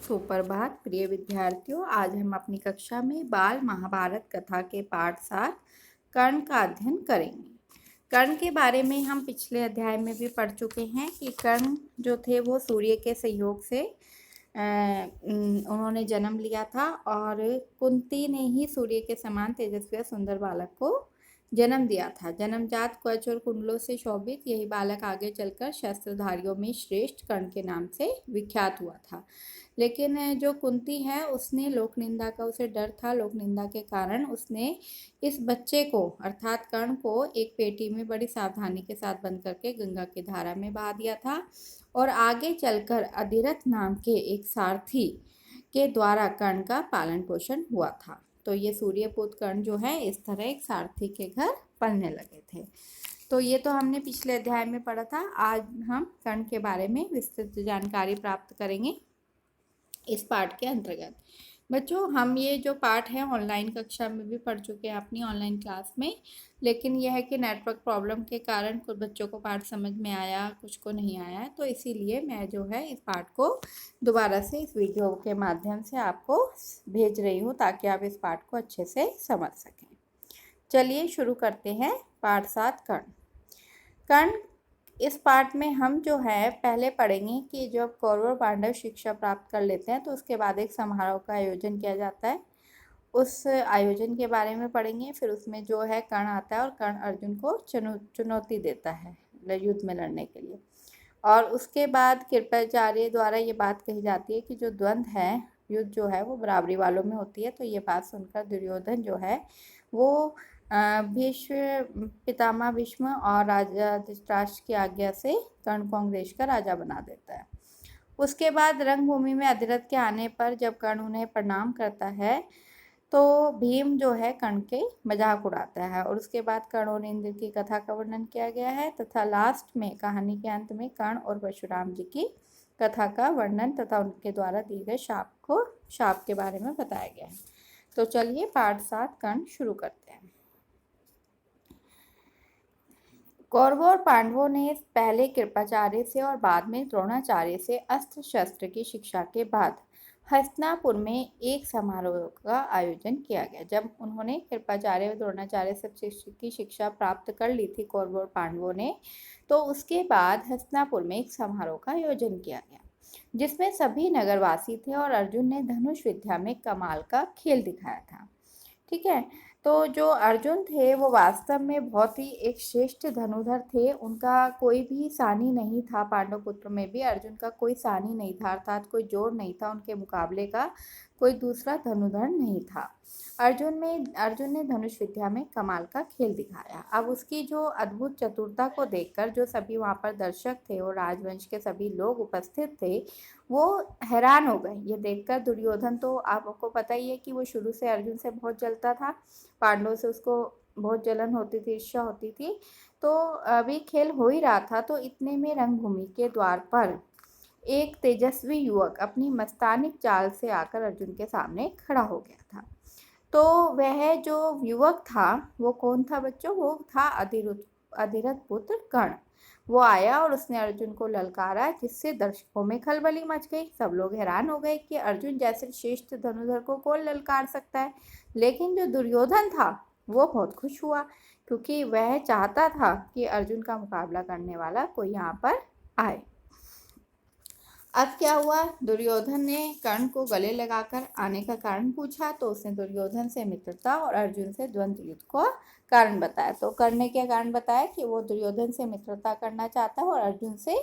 सुप्रभात प्रिय विद्यार्थियों। आज हम अपनी कक्षा में बाल महाभारत कथा के पाठ 7 कर्ण का अध्ययन करेंगे। कर्ण के बारे में हम पिछले अध्याय में भी पढ़ चुके हैं कि कर्ण जो थे वो सूर्य के सहयोग से उन्होंने जन्म लिया था और कुंती ने ही सूर्य के समान तेजस्वी और सुंदर बालक को जन्म दिया था। जन्मजात कवच और कुंडलों से शोभित यही बालक आगे चलकर शस्त्रधारियों में श्रेष्ठ कर्ण के नाम से विख्यात हुआ था। लेकिन जो कुंती है उसने लोक निंदा का उसे डर था। लोक निंदा के कारण उसने इस बच्चे को अर्थात कर्ण को एक पेटी में बड़ी सावधानी के साथ बंद करके गंगा की धारा में बहा दिया था और आगे चलकर अधिरथ नाम के एक सारथी के द्वारा कर्ण का पालन पोषण हुआ था। तो ये सूर्यपुत्र कर्ण जो है इस तरह एक सारथी के घर पलने लगे थे। तो ये तो हमने पिछले अध्याय में पढ़ा था। आज हम कर्ण के बारे में विस्तृत जानकारी प्राप्त करेंगे इस पाठ के अंतर्गत। बच्चों, हम ये जो पाठ है ऑनलाइन कक्षा में भी पढ़ चुके हैं अपनी ऑनलाइन क्लास में, लेकिन यह है कि नेटवर्क प्रॉब्लम के कारण कुछ बच्चों को पाठ समझ में आया, कुछ को नहीं आया। तो इसीलिए मैं जो है इस पाठ को दोबारा से इस वीडियो के माध्यम से आपको भेज रही हूँ ताकि आप इस पाठ को अच्छे से समझ सकें। चलिए शुरू करते हैं पाठ 7 कर्ण। कर्ण इस पाठ में हम जो है पहले पढ़ेंगे कि जब कौरव और पांडव शिक्षा प्राप्त कर लेते हैं तो उसके बाद एक समारोह का आयोजन किया जाता है। उस आयोजन के बारे में पढ़ेंगे। फिर उसमें जो है कर्ण आता है और कर्ण अर्जुन को चुनौती देता है युद्ध में लड़ने के लिए। और उसके बाद कृपाचार्य द्वारा ये बात कही जाती है कि जो द्वंद्व है, युद्ध जो है वो बराबरी वालों में होती है। तो ये बात सुनकर दुर्योधन जो है वो भीष्म पितामह भीष्म और राजा धृतराष्ट्र की आज्ञा से कर्ण को अंग्रेज का राजा बना देता है। उसके बाद रंगभूमि में अधिरथ के आने पर जब कर्ण उन्हें प्रणाम करता है तो भीम जो है कर्ण के मजाक उड़ाता है और उसके बाद कर्ण और इंद्र की कथा का वर्णन किया गया है तथा लास्ट में कहानी के अंत में कर्ण और परशुराम जी की कथा का वर्णन तथा उनके द्वारा दिए गए शाप के बारे में बताया गया है। तो चलिए पाठ 7 कर्ण शुरू करते हैं। कौरवों और पांडवों ने पहले कृपाचार्य से और बाद में द्रोणाचार्य से अस्त्र शस्त्र की शिक्षा के बाद हस्तिनापुर में एक समारोह का आयोजन किया गया। जब उन्होंने कृपाचार्य और द्रोणाचार्य से की शिक्षा प्राप्त कर ली थी कौरवों और पांडवों ने, तो उसके बाद हस्तिनापुर में एक समारोह का आयोजन किया गया जिसमें सभी नगरवासी थे और अर्जुन ने धनुष विद्या में कमाल का खेल दिखाया था। ठीक है, तो जो अर्जुन थे वो वास्तव में बहुत ही एक श्रेष्ठ धनुधर थे। उनका कोई भी सानी नहीं था। पांडव पुत्र में भी अर्जुन का कोई सानी नहीं था, अर्थात कोई जोड़ नहीं था। उनके मुकाबले का कोई दूसरा धनुधर नहीं था। अर्जुन ने धनुष विद्या में कमाल का खेल दिखाया। अब उसकी जो अद्भुत चतुरता को देखकर जो सभी वहाँ पर दर्शक थे और राजवंश के सभी लोग उपस्थित थे वो हैरान हो गए। ये देखकर दुर्योधन, तो आपको पता ही है कि वो शुरू से अर्जुन से बहुत जलता था, पांडवों से उसको बहुत जलन होती थी, ईर्ष्या होती थी। तो अभी खेल हो ही रहा था तो इतने में रंगभूमि के द्वार पर एक तेजस्वी युवक अपनी मस्तानिक चाल से आकर अर्जुन के सामने खड़ा हो गया था। तो वह जो युवक था वो कौन था बच्चों? वो था अधिरथ पुत्र कर्ण। वो आया और उसने अर्जुन को ललकारा जिससे दर्शकों में खलबली मच गई। सब लोग हैरान हो गए कि अर्जुन जैसे श्रेष्ठ धनुधर को कौन ललकार सकता है। लेकिन जो दुर्योधन था वो बहुत खुश हुआ क्योंकि वह चाहता था कि अर्जुन का मुकाबला करने वाला कोई यहाँ पर आए। अब क्या हुआ, दुर्योधन ने कर्ण को गले लगाकर आने का कारण पूछा तो उसने दुर्योधन से मित्रता और अर्जुन से द्वंद्व युद्ध को कारण बताया। तो कर्ण ने क्या कारण बताया कि वो दुर्योधन से मित्रता करना चाहता है और अर्जुन से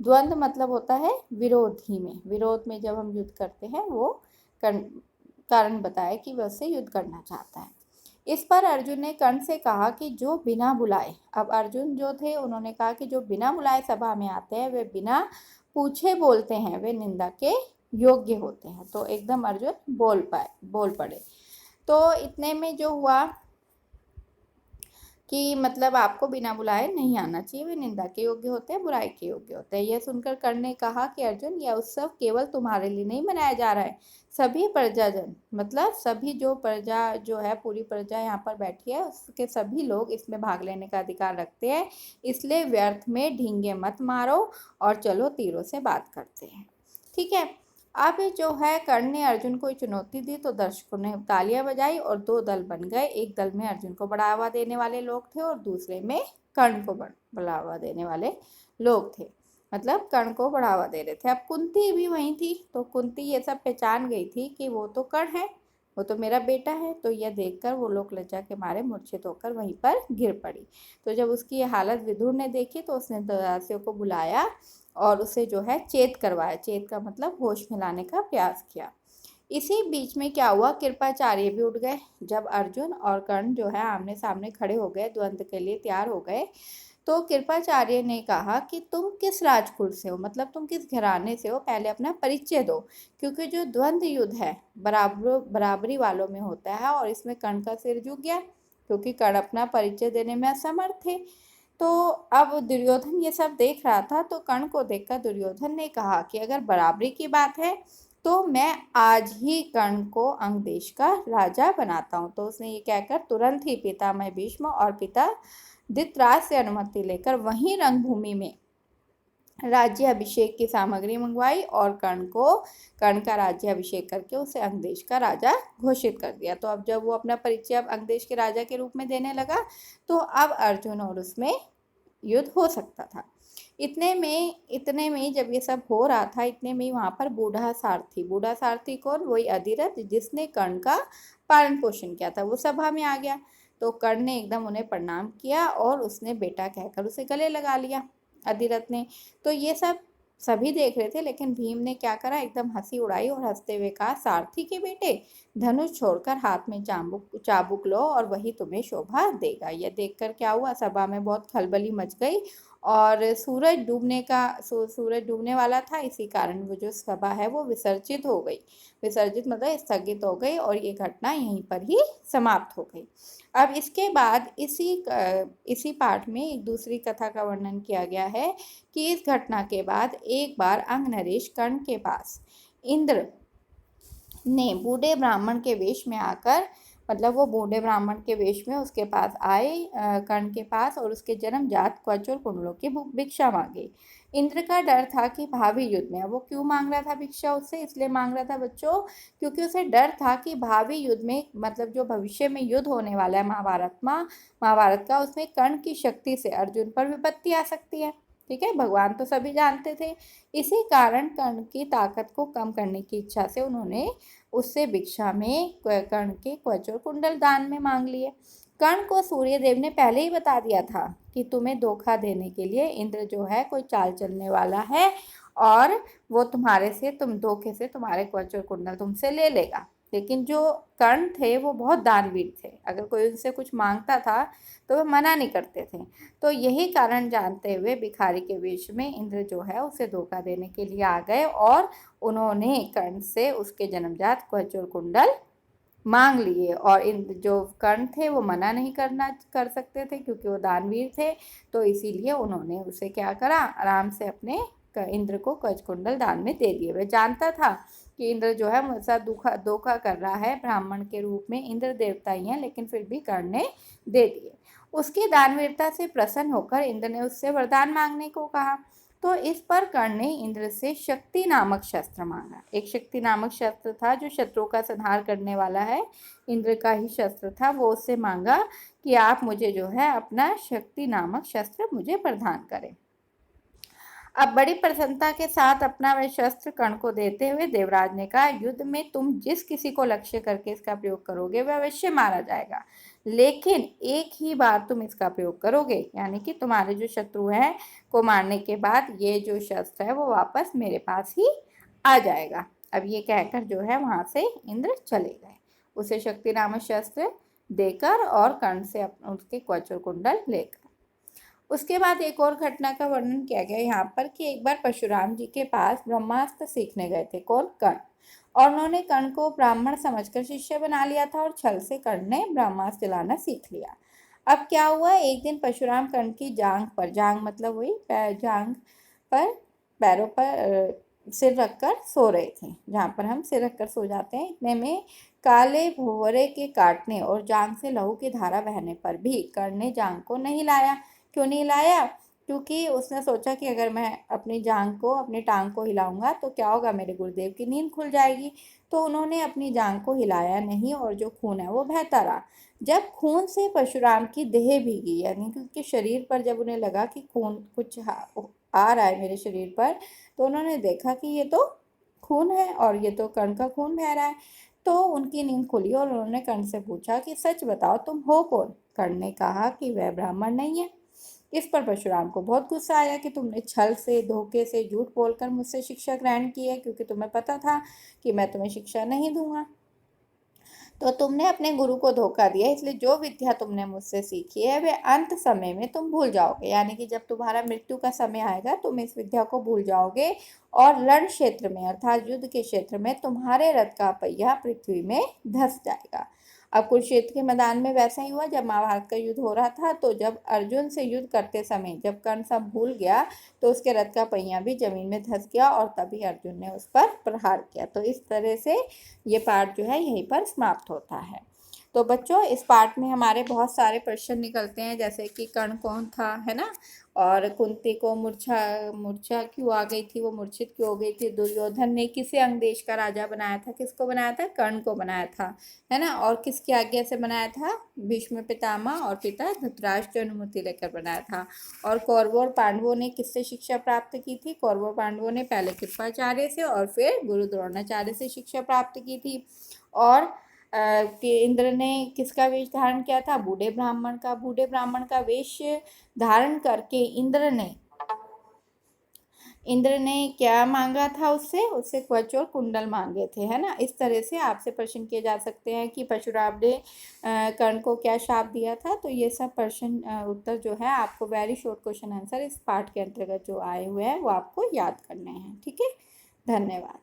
द्वंद्व मतलब होता है विरोध में जब हम युद्ध करते हैं वो कारण बताया कि वह उससे युद्ध करना चाहता है। इस पर अर्जुन ने कर्ण से कहा कि जो बिना बुलाए, अब अर्जुन जो थे उन्होंने कहा कि जो बिना बुलाए सभा में आते हैं वे बिना पूछे बोलते हैं, वे निंदा के योग्य होते हैं। तो एकदम अर्जुन बोल पड़े। तो इतने में जो हुआ कि मतलब आपको बिना बुलाए नहीं आना चाहिए, वे निंदा के योग्य होते हैं, बुराई के योग्य होते हैं। यह सुनकर कर्ण ने कहा कि अर्जुन, यह उत्सव केवल तुम्हारे लिए नहीं मनाया जा रहा है, सभी प्रजाजन मतलब सभी जो प्रजा जो है पूरी प्रजा यहाँ पर बैठी है उसके सभी लोग इसमें भाग लेने का अधिकार रखते हैं। इसलिए व्यर्थ में ढींगे मत मारो और चलो तीरों से बात करते हैं। ठीक है, अब जो है कर्ण ने अर्जुन को चुनौती दी तो दर्शकों ने तालियां बजाई और दो दल बन गए। एक दल में अर्जुन को बढ़ावा देने वाले लोग थे और दूसरे में कर्ण को बढ़ावा देने वाले लोग थे। मतलब कर्ण को बढ़ावा दे रहे थे। अब कुंती भी वहीं थी, तो कुंती ये सब पहचान गई थी कि वो तो कर्ण है, वो तो मेरा बेटा है। तो यह देखकर वो लोग लज्जा के मारे मूर्छित होकर वहीं पर गिर पड़ी। तो जब उसकी ये हालत विदुर ने देखी तो उसने दासियों को बुलाया और उसे जो है चेत करवाया। चेत का मतलब होश में लाने का प्रयास किया। इसी बीच में क्या हुआ, कृपाचार्य भी उठ गए। जब अर्जुन और कर्ण जो है आमने सामने खड़े हो गए, द्वंद्व के लिए तैयार हो गए, तो कृपाचार्य ने कहा कि तुम किस राजकुल से हो, मतलब तुम किस घराने से हो, पहले अपना परिचय दो। क्योंकि जो द्वंद्व युद्ध है बराबरी वालों में होता है और इसमें कर्ण का सिर झुक गया क्योंकि कर्ण अपना परिचय देने में असमर्थ थे। तो अब दुर्योधन ये सब देख रहा था, तो कर्ण को देखकर दुर्योधन ने कहा कि अगर बराबरी की बात है तो मैं आज ही कर्ण को अंग देश का राजा बनाता हूँ। तो उसने ये कहकर तुरंत ही पितामह भीष्म और पिता धृतराष्ट्र से अनुमति लेकर वहीं रंगभूमि में राज्याभिषेक की सामग्री मंगवाई और कर्ण का राज्याभिषेक करके उसे अंग देश का राजा घोषित कर दिया। तो अब जब वो अपना परिचय अब अंग देश के राजा के रूप में देने लगा, तो अब अर्जुन और उसमें युद्ध हो सकता था। इतने में जब ये सब हो रहा था, इतने में वहां पर बूढ़ा सारथी कौन, वही अधिरथ जिसने कर्ण का पालन पोषण किया था, वो सभा में आ गया। तो कर्ण ने एकदम उन्हें प्रणाम किया और उसने बेटा कहकर उसे गले लगा लिया अधिरथ ने। तो ये सब सभी देख रहे थे, लेकिन भीम ने क्या करा, एकदम हंसी उड़ाई और हंसते हुए कहा, सारथी के बेटे, धनुष छोड़कर हाथ में चाबुक लो और वही तुम्हें शोभा देगा। यह देखकर क्या हुआ, सभा में बहुत खलबली मच गई और सूरज डूबने वाला था। इसी कारण वो जो सभा है वो विसर्जित हो गई। विसर्जित मतलब स्थगित हो गई और ये घटना यहीं पर ही समाप्त हो गई। अब इसके बाद इसी पाठ में एक दूसरी कथा का वर्णन किया गया है कि इस घटना के बाद एक बार अंग नरेश कर्ण के पास इंद्र ने बूढ़े ब्राह्मण के वेश में आकर, मतलब वो बूढ़े ब्राह्मण के वेश में उसके पास आए, कर्ण के पास, और उसके जन्मजात कवच और कुंडलों की भिक्षा मांगी। इंद्र का डर था कि भावी युद्ध में, वो क्यों मांग रहा था भिक्षा उससे, इसलिए मांग रहा था बच्चों क्योंकि उसे डर था कि भावी युद्ध में, मतलब जो भविष्य में युद्ध होने वाला है महाभारत का, उसमें कर्ण की शक्ति से अर्जुन पर विपत्ति आ सकती है। ठीक है, भगवान तो सभी जानते थे। इसी कारण कर्ण की ताकत को कम करने की इच्छा से उन्होंने उससे भिक्षा में कर्ण के कवच और कुंडल दान में मांग लिए। कर्ण को सूर्यदेव ने पहले ही बता दिया था कि तुम्हें धोखा देने के लिए इंद्र जो है कोई चाल चलने वाला है और वो तुम धोखे से तुम्हारे कवच और कुंडल तुमसे ले लेगा। लेकिन जो कर्ण थे वो बहुत दानवीर थे, अगर कोई उनसे कुछ मांगता था तो वो मना नहीं करते थे। तो यही कारण जानते हुए भिखारी के वेश में इंद्र जो है उसे धोखा देने के लिए आ गए और उन्होंने कर्ण से उसके जन्मजात कवच और कुंडल मांग लिए। और इन जो कर्ण थे वो मना नहीं कर सकते थे क्योंकि वो दानवीर थे। तो इसीलिए उन्होंने उसे क्या करा, आराम से अपने इंद्र को कवच कुंडल दान में दे दिए। वह जानता था कि इंद्र जो है मुझसे धोखा कर रहा है, ब्राह्मण के रूप में इंद्र देवता ही हैं, लेकिन फिर भी कर्ण ने दे दिए। उसकी दानवीरता से प्रसन्न होकर इंद्र ने उससे वरदान मांगने को कहा। तो इस पर कर्ण ने इंद्र से शक्ति नामक शस्त्र मांगा। एक शक्ति नामक शस्त्र था जो शत्रुओं का संहार करने वाला है, इंद्र का ही शस्त्र था। वो उससे मांगा कि आप मुझे जो है अपना शक्ति नामक शस्त्र मुझे प्रदान करें। अब बड़ी प्रसन्नता के साथ अपना वह शस्त्र कर्ण को देते हुए देवराज ने कहा, युद्ध में तुम जिस किसी को लक्ष्य करके इसका प्रयोग करोगे वह अवश्य मारा जाएगा, लेकिन एक ही बार तुम इसका प्रयोग करोगे, यानी कि तुम्हारे जो शत्रु हैं को मारने के बाद ये जो शस्त्र है वो वापस मेरे पास ही आ जाएगा। अब ये कहकर जो है वहां से इंद्र चले गए, उसे शक्ति नामक शस्त्र देकर और कर्ण से उसके कवच और कुंडल लेकर। उसके बाद एक और घटना का वर्णन किया गया यहाँ पर कि एक बार परशुराम जी के पास ब्रह्मास्त्र सीखने गए थे कौन, कर्ण, और उन्होंने कर्ण को ब्राह्मण समझकर शिष्य बना लिया था और छल से कर्ण ने ब्रह्मास्त्र चलाना सीख लिया। अब क्या हुआ, एक दिन परशुराम कर्ण की जांग मतलब वही जांग पर पैरों पर सिर रखकर सो रहे थे, जहाँ पर हम सिर रखकर सो जाते हैं। इतने में काले भंवरे के काटने और जांग से लहू की धारा बहने पर भी कर्ण ने जांग को नहीं लाया। क्यों नहीं लाया, क्योंकि उसने सोचा कि अगर मैं अपनी टांग को हिलाऊंगा तो क्या होगा, मेरे गुरुदेव की नींद खुल जाएगी। तो उन्होंने अपनी जांग को हिलाया नहीं और जो खून है वो बहता रहा। जब खून से परशुराम की देह भीगी, यानी कि उसके शरीर पर जब उन्हें लगा कि खून कुछ आ रहा है मेरे शरीर पर, तो उन्होंने देखा कि ये तो खून है और ये तो कर्ण का खून बह रहा है। तो उनकी नींद खुली और उन्होंने कर्ण से पूछा कि सच बताओ तुम हो कौन। कर्ण ने कहा कि वह ब्राह्मण नहीं है। इस पर परशुराम को बहुत गुस्सा आया कि तुमने छल से, धोखे से, झूठ बोलकर मुझसे शिक्षा ग्रहण की है, क्योंकि तुम्हें पता था कि मैं तुम्हें शिक्षा नहीं दूंगा। तो तुमने अपने गुरु को धोखा दिया, इसलिए जो विद्या तुमने मुझसे सीखी है वे अंत समय में तुम भूल जाओगे, यानी कि जब तुम्हारा मृत्यु का समय आएगा तुम इस विद्या को भूल जाओगे और रण क्षेत्र में अर्थात युद्ध के क्षेत्र में तुम्हारे रथ का पहिया पृथ्वी में धंस जाएगा। अब कुरुक्षेत्र के मैदान में वैसा ही हुआ। जब महाभारत का युद्ध हो रहा था तो जब अर्जुन से युद्ध करते समय जब कर्ण सब भूल गया तो उसके रथ का पहिया भी जमीन में धंस गया और तभी अर्जुन ने उस पर प्रहार किया। तो इस तरह से ये पाठ जो है यहीं पर समाप्त होता है। तो बच्चों, इस पाठ में हमारे बहुत सारे प्रश्न निकलते हैं, जैसे कि कर्ण कौन था, है ना, और कुंती को मूर्छा मूर्छा क्यों आ गई थी, वो मूर्छित क्यों हो गई थी, दुर्योधन ने किसे अंग देश का राजा बनाया था, किसको बनाया था, कर्ण को बनाया था, है ना, और किसकी आज्ञा से बनाया था, भीष्म पितामह और पिता धृतराष्ट्र की अनुमति लेकर बनाया था। और कौरवों और पांडवों ने किससे शिक्षा प्राप्त की थी, कौरवों पांडवों ने पहले कृपाचार्य से और फिर गुरु द्रोणाचार्य से शिक्षा प्राप्त की थी। और कि इंद्र ने किसका वेश धारण किया था, बूढ़े ब्राह्मण का। बूढ़े ब्राह्मण का वेश धारण करके इंद्र ने क्या मांगा था उससे, उससे कवच और कुंडल मांगे थे, है ना। इस तरह से आपसे प्रश्न किए जा सकते हैं कि परशुराम ने कर्ण को क्या शाप दिया था। तो ये सब प्रश्न उत्तर जो है आपको वेरी शॉर्ट क्वेश्चन आंसर इस पाठ के अंतर्गत जो आए हुए हैं वो आपको याद करने हैं। ठीक है, धन्यवाद।